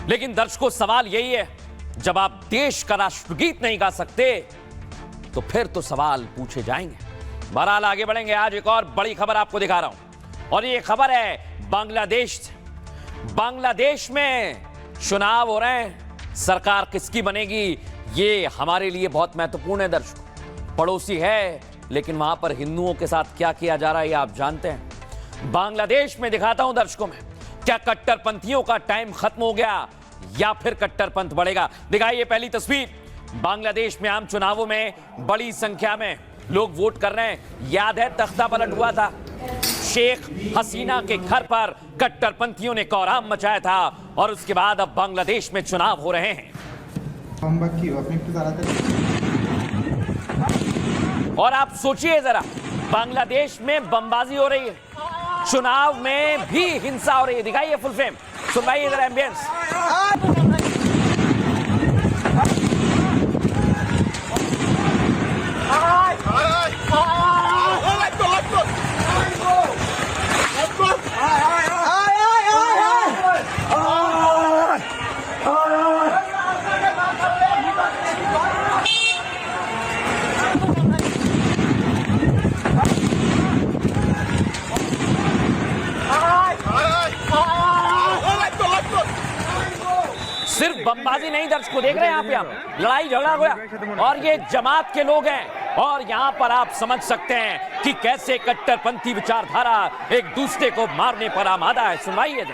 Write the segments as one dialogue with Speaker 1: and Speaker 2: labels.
Speaker 1: लेकिन दर्शकों, सवाल यही है, जब आप देश का राष्ट्रगीत नहीं गा सकते तो फिर तो सवाल पूछे जाएंगे। बहरहाल आगे बढ़ेंगे। आज एक और बड़ी खबर आपको दिखा रहा हूं और ये खबर है बांग्लादेश से। बांग्लादेश में चुनाव हो रहे हैं, सरकार किसकी बनेगी ये हमारे लिए बहुत महत्वपूर्ण है। दर्शकों, पड़ोसी है लेकिन वहां पर हिंदुओं के साथ क्या किया जा रहा है ये आप जानते हैं। बांग्लादेश में दिखाता हूं दर्शकों में, क्या कट्टरपंथियों का टाइम खत्म हो गया या फिर कट्टरपंथ बढ़ेगा। दिखाइए पहली तस्वीर। बांग्लादेश में आम चुनावों में बड़ी संख्या में लोग वोट कर रहे हैं। याद है तख्ता पलट हुआ था, शेख हसीना के घर पर कट्टरपंथियों ने कोहराम मचाया था और उसके बाद अब बांग्लादेश में चुनाव हो रहे हैं। और आप सोचिए जरा, बांग्लादेश में बमबाजी हो रही है, चुनाव में भी हिंसा हो रही है। दिखाइए फुल फ्रेम, सुनवाइए जरा एम्बियंस। सिर्फ बमबाजी नहीं दर्शकों, देख रहे हैं आप, यहाँ लड़ाई झगड़ा हुआ और ये जमात के लोग हैं और यहाँ पर आप समझ सकते हैं कि कैसे कट्टरपंथी विचारधारा एक दूसरे को मारने पर आमादा है। सुनवाइए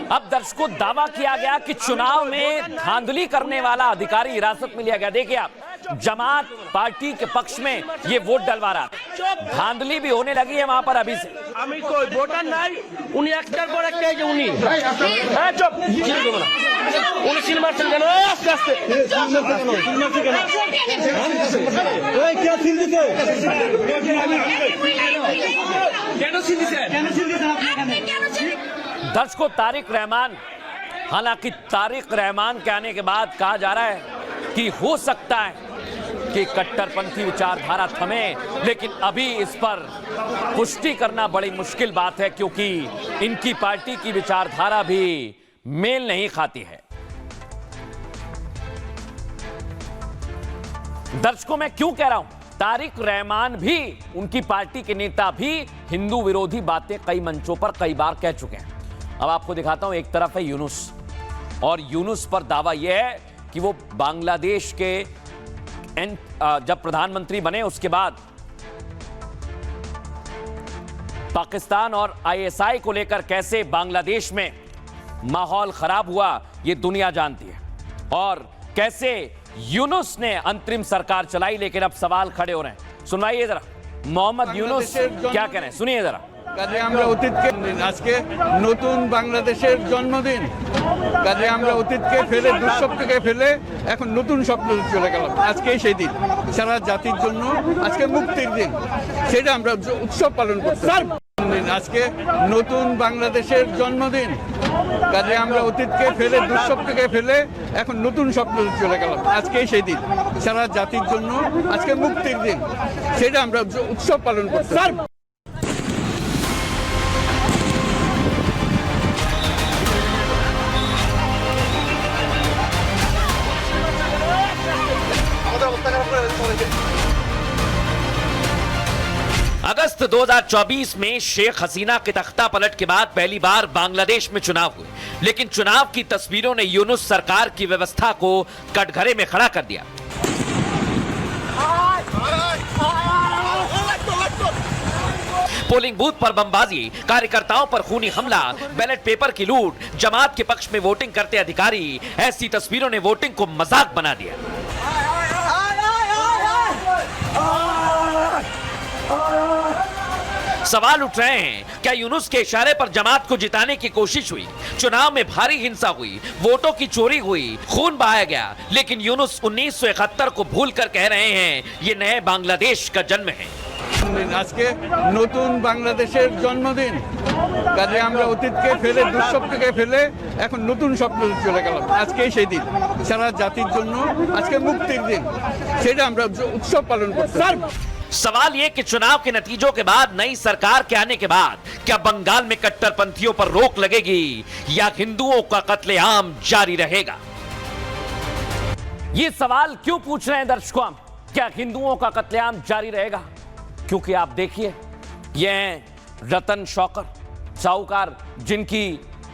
Speaker 1: अब दर्शकों, दावा किया गया कि चुनाव में धांधली करने वाला अधिकारी हिरासत में लिया गया। देखिए आप, जमात पार्टी के पक्ष में ये वोट डलवा रहा, धांधली भी होने लगी है वहां पर अभी से। दर्शकों, तारिक रहमान, हालांकि तारिक रहमान के आने के बाद कहा जा रहा है कि हो सकता है कि कट्टरपंथी विचारधारा थमे, लेकिन अभी इस पर पुष्टि करना बड़ी मुश्किल बात है क्योंकि इनकी पार्टी की विचारधारा भी मेल नहीं खाती है। दर्शकों, मैं क्यों कह रहा हूं, तारिक रहमान भी, उनकी पार्टी के नेता भी हिंदू विरोधी बातें कई मंचों पर कई बार कह चुके हैं। अब आपको दिखाता हूं, एक तरफ है यूनुस और यूनुस पर दावा यह है कि वो बांग्लादेश के जब प्रधानमंत्री बने उसके बाद पाकिस्तान और आईएसआई को लेकर कैसे बांग्लादेश में माहौल खराब हुआ ये दुनिया जानती है और कैसे यूनुस ने अंतरिम सरकार चलाई, लेकिन अब सवाल खड़े हो रहे हैं। सुनवाइए जरा, मोहम्मद यूनुस क्या कह रहे हैं, सुनिए जरा।
Speaker 2: কাজে আমরা অতীতকে, আজকে নতুন বাংলাদেশের জন্মদিন, কাজে আমরা অতীতকে ফেলে, দুঃস্বপ্নকে ফেলে এখন নতুন স্বপ্ন চলে গেলাম। আজকেই সেই দিন, সারা জাতির জন্য আজকে মুক্তির দিন, সেটা আমরা উৎসব পালন করছি। আজকে নতুন বাংলাদেশের জন্মদিন, কাজে আমরা অতীতকে ফেলে, দুঃস্বপ্নকে ফেলে এখন নতুন স্বপ্ন চলে গেলাম। আজকেই সেই দিন, সারা জাতির জন্য আজকে মুক্তির দিন, সেটা আমরা উৎসব পালন করছি।
Speaker 1: अगस्त 2024 में शेख हसीना के तख्ता पलट के बाद पहली बार बांग्लादेश में चुनाव हुए, लेकिन चुनाव की तस्वीरों ने यूनुस सरकार की व्यवस्था को कटघरे में खड़ा कर दिया। पोलिंग बूथ पर बमबाजी, कार्यकर्ताओं पर खूनी हमला, बैलेट पेपर की लूट, जमात के पक्ष में वोटिंग करते अधिकारी, ऐसी तस्वीरों ने वोटिंग को मजाक बना दिया। सवाल उठ रहे हैं, क्या यूनुस के इशारे पर जमात को जिताने की कोशिश हुई? चुनाव में भारी हिंसा हुई, वोटों की चोरी हुई, खून बहाया गया, लेकिन यूनुस 1971 को भूलकर कह रहे हैं ये नए बांग्लादेश का जन्म है।
Speaker 2: আজকে নতুন বাংলাদেশের জন্মদিন, কাজে আমরা অতীতকে ফেলে দুঃস্বপ্নকে ফেলে এখন নতুন স্বপ্ন চলে গেলাম। আজকেই সেই দিন, সারা জাতির জন্য আজকে মুক্তির দিন, সেটা আমরা উৎসব পালন করছি।
Speaker 1: सवाल ये कि चुनाव के नतीजों के बाद नई सरकार के आने के बाद क्या बंगाल में कट्टरपंथियों पर रोक लगेगी या हिंदुओं का कत्लेआम जारी रहेगा? ये सवाल क्यों पूछ रहे हैं दर्शकों हम? क्या हिंदुओं का कत्लेआम जारी रहेगा? क्योंकि आप देखिए, ये हैं रतन शौकर, साहूकार, जिनकी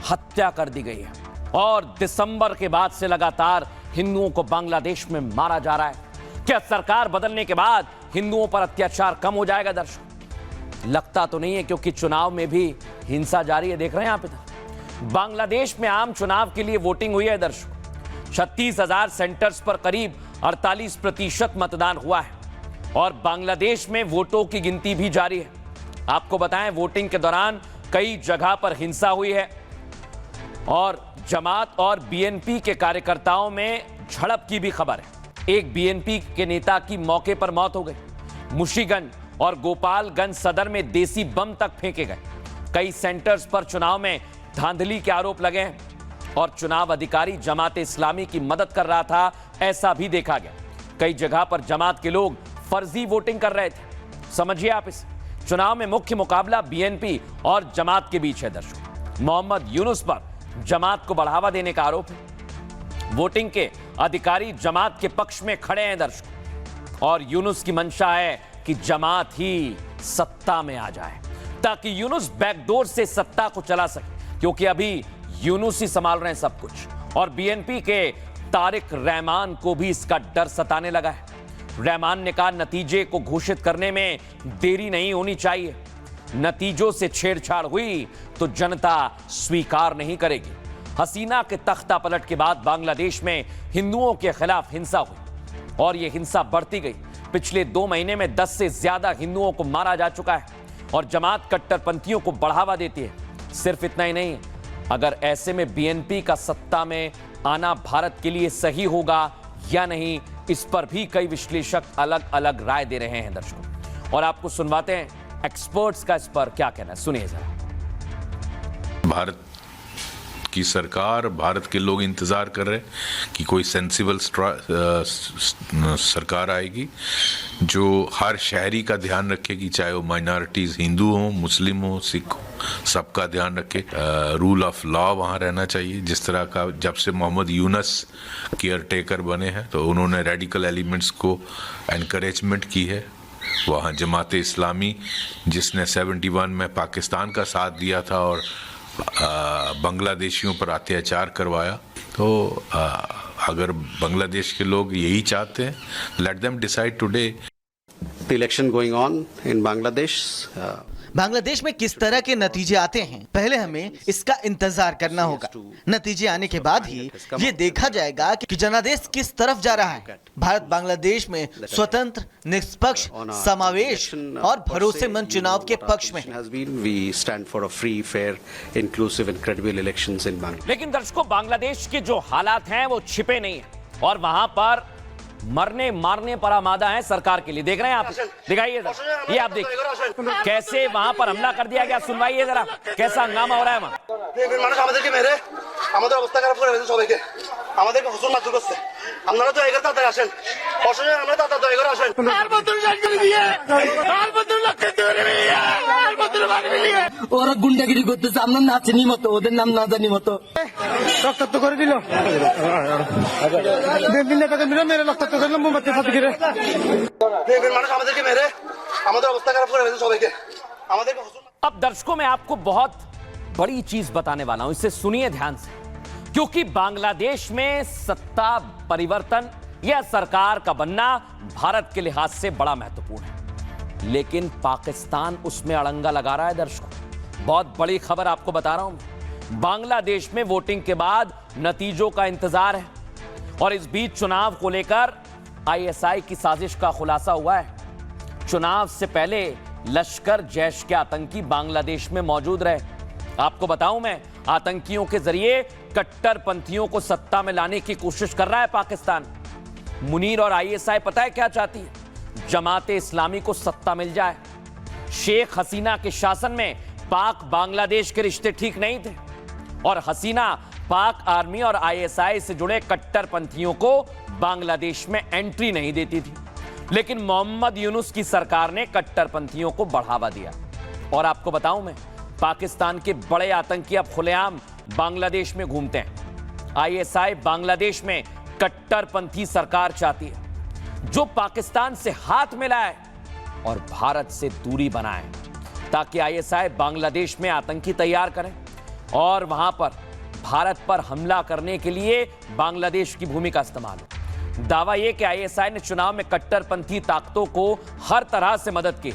Speaker 1: हत्या कर दी गई है और दिसंबर के बाद से लगातार हिंदुओं को बांग्लादेश में मारा जा रहा है। क्या सरकार बदलने के बाद हिंदुओं पर अत्याचार कम हो जाएगा? दर्शकों, लगता तो नहीं है, क्योंकि चुनाव में भी हिंसा जारी है। देख रहे हैं आप इधर बांग्लादेश में आम चुनाव के लिए वोटिंग हुई है दर्शकों। 36,000 सेंटर्स पर करीब 48% मतदान हुआ है और बांग्लादेश में वोटों की गिनती भी जारी है। आपको बताएं, वोटिंग के दौरान कई जगह पर हिंसा हुई है और जमात और बीएनपी के कार्यकर्ताओं में झड़प की भी खबर है। एक बीएनपी के नेता की मौके पर मौत हो गई। मुशीगंज और गोपालगंज सदर में देसी बम तक फेंके गए। कई सेंटर्स पर चुनाव में धांधली के आरोप लगे हैं और चुनाव अधिकारी जमात इस्लामी की मदद कर रहा था, ऐसा भी देखा गया। कई जगह पर जमात के लोग फर्जी वोटिंग कर रहे थे। समझिए आप इसे। चुनाव में मुख्य मुकाबला बीएनपी और जमात के बीच है दर्शकों। मोहम्मद यूनुस पर जमात को बढ़ावा देने का आरोप है। वोटिंग के अधिकारी जमात के पक्ष में खड़े हैं दर्शकों और यूनुस की मंशा है कि जमात ही सत्ता में आ जाए ताकि यूनुस बैकडोर से सत्ता को चला सके, क्योंकि अभी यूनुस ही संभाल रहे हैं सब कुछ और बीएनपी के तारिक रहमान को भी इसका डर सताने लगा है। रहमान ने कहा, नतीजे को घोषित करने में देरी नहीं होनी चाहिए। नतीजों से छेड़छाड़ हुई तो जनता स्वीकार नहीं करेगी। हसीना के तख्ता पलट के बाद बांग्लादेश में हिंदुओं के खिलाफ हिंसा हुई और यह हिंसा बढ़ती गई। पिछले 2 महीने में 10 से ज्यादा हिंदुओं को मारा जा चुका है और जमात कट्टरपंथियों को बढ़ावा देती है। सिर्फ इतना ही नहीं, अगर ऐसे में बीएनपी का सत्ता में आना भारत के लिए सही होगा या नहीं, इस पर भी कई विश्लेषक अलग अलग राय दे रहे हैं दर्शकों। और आपको सुनवाते हैं एक्सपर्ट्स का इस पर क्या कहना है, सुनिए जरा।
Speaker 3: भारत की सरकार, भारत के लोग इंतजार कर रहे हैं कि कोई सेंसिबल सरकार आएगी जो हर शहरी का ध्यान रखेगी, चाहे वो माइनॉरिटीज हिंदू हो, मुस्लिम हो, सिख हो, सबका ध्यान रखे। रूल ऑफ लॉ वहाँ रहना चाहिए। जिस तरह का जब से मोहम्मद यूनुस केयर टेकर बने हैं तो उन्होंने रेडिकल एलिमेंट्स को एनकरेजमेंट की है। वहाँ जमात इस्लामी जिसने 71 में पाकिस्तान का साथ दिया था और बांग्लादेशियों पर अत्याचार करवाया, तो अगर बांग्लादेश के लोग यही चाहते हैं, let them decide today.
Speaker 4: The election going on in Bangladesh.
Speaker 5: Bangladesh में किस तरह के नतीजे आते हैं, पहले हमें इसका इंतजार करना होगा। नतीजे आने के बाद ही ये देखा जाएगा कि जनादेश किस तरफ जा रहा है। भारत बांग्लादेश में स्वतंत्र, निष्पक्ष, समावेश और भरोसेमंद चुनाव के पक्ष में है।
Speaker 4: We stand for a free, fair, inclusive and credible elections in Bangladesh.
Speaker 1: लेकिन दर्शकों, बांग्लादेश के जो हालात हैं वो छिपे नहीं है और वहां पर मरने मारने पर आमादा है सरकार के लिए। देख रहे हैं आप, दिखाइए जरा, ये आप देखिए कैसे वहां पर हमला कर दिया गया। सुनवाइए जरा कैसा हंगामा हो रहा है वहां।
Speaker 6: মানুষ আমাদেরকে মেরে আমাদের অবস্থা খারাপ করে ফেলেছে, সবাইকে আমাদেরকে হুজুর মারধর করছে। আপনারা তো এগারো তাড়াতাড়ি আসেন, অসহায় আমরা তাড়াতাড়ি করে আসেন। আর বদল জানতে দিয়ে আর বদল লাগতে দিয়ে আর বদল বাড়ি দিয়ে ওরা গুন্ডাগিরি করতেছে। আমরা নাচনি মতো, ওদের নাম না জানি মতো রক্তাক্ত করে দিল। দিন টাকা মিলে মেরে রক্তাক্ত করলাম মোমবাতি ফাটি করে। মানুষ আমাদেরকে মেরে আমাদের অবস্থা খারাপ করে ফেলেছে, সবাইকে আমাদেরকে হুজুর।
Speaker 1: अब दर्शकों में आपको बहुत बड़ी चीज बताने वाला हूं, इसे सुनिए ध्यान से, क्योंकि बांग्लादेश में सत्ता परिवर्तन या सरकार का बनना भारत के लिहाज से बड़ा महत्वपूर्ण है, लेकिन पाकिस्तान उसमें अड़ंगा लगा रहा है। दर्शकों, बहुत बड़ी खबर आपको बता रहा हूं। बांग्लादेश में वोटिंग के बाद नतीजों का इंतजार है और इस बीच चुनाव को लेकर आईएसआई की साजिश का खुलासा हुआ है। चुनाव से पहले लश्कर जैश के आतंकी बांग्लादेश में मौजूद रहे। आपको बताऊं मैं, आतंकियों के जरिए कट्टरपंथियों को सत्ता में लाने की कोशिश कर रहा है पाकिस्तान। मुनीर और आईएसआई पता है क्या चाहती है? जमाते इस्लामी को सत्ता मिल जाए। शेख हसीना के शासन में पाक बांग्लादेश के रिश्ते ठीक नहीं थे और हसीना पाक आर्मी और आईएसआई से जुड़े कट्टरपंथियों को बांग्लादेश में एंट्री नहीं देती थी। लेकिन मोहम्मद यूनुस की सरकार ने कट्टरपंथियों को बढ़ावा दिया। और आपको बताऊं मैं, पाकिस्तान के बड़े आतंकी अब खुलेआम बांग्लादेश में घूमते हैं। आईएसआई बांग्लादेश में कट्टरपंथी सरकार चाहती है जो पाकिस्तान से हाथ मिलाए और भारत से दूरी बनाए, ताकि आईएसआई बांग्लादेश में आतंकी तैयार करें और वहां पर भारत पर हमला करने के लिए बांग्लादेश की भूमि का इस्तेमाल हो। दावा यह कि आईएसआई ने चुनाव में कट्टरपंथी ताकतों को हर तरह से मदद की।